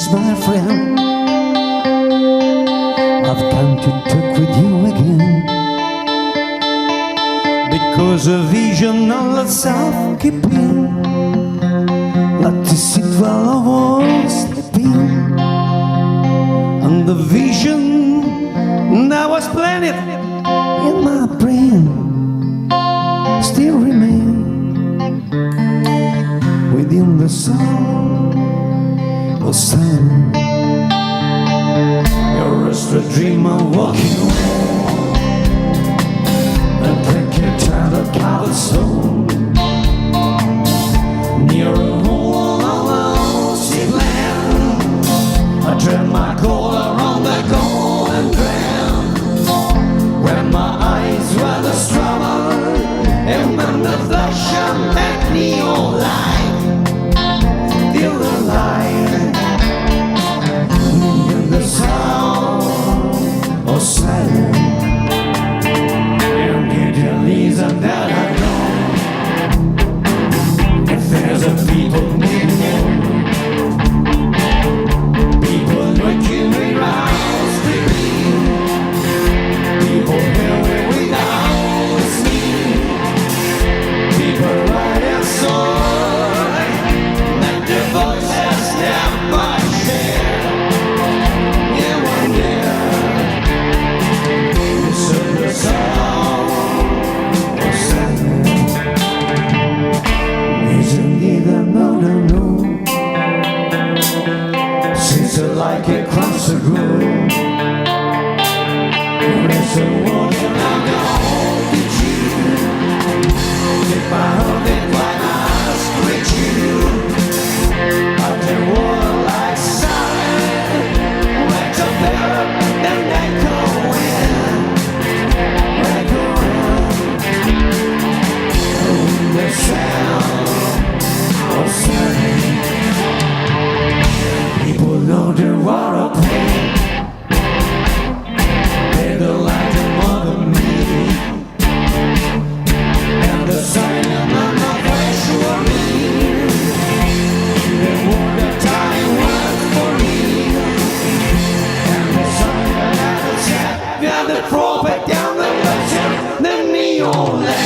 Yes, my friend, I've come to talk with you again, because a vision of the self-keeping, like to sit while I was sleeping, and the vision that was planted in my brain still remain within the sound of sound. You're just a dreamer walking away, and take your time to cobblestone near a hole on the sea land. I turn my collar on the golden ground, when my eyes were the strawberry and when the flash of that neon light, feel the light in the sound of silence. And get your reason that I know, if there's a people needing more, people looking around, sleeping, people hearing without sleep, people writing songs that their voices never share. Yeah, one day, listen to the sound of silence. Isn't either no, no, no, since I like it across the room. There's a warning I'm gonna get you, if I heard it when I screech you. I can water like silent, wake up better than echo in, echo in the sound of silence. People know the war of pain, they don't like to bother me, and the silence of my face for me. They want the time work for me, and the silence that the set, yeah, the prophet down the legend, the neon light.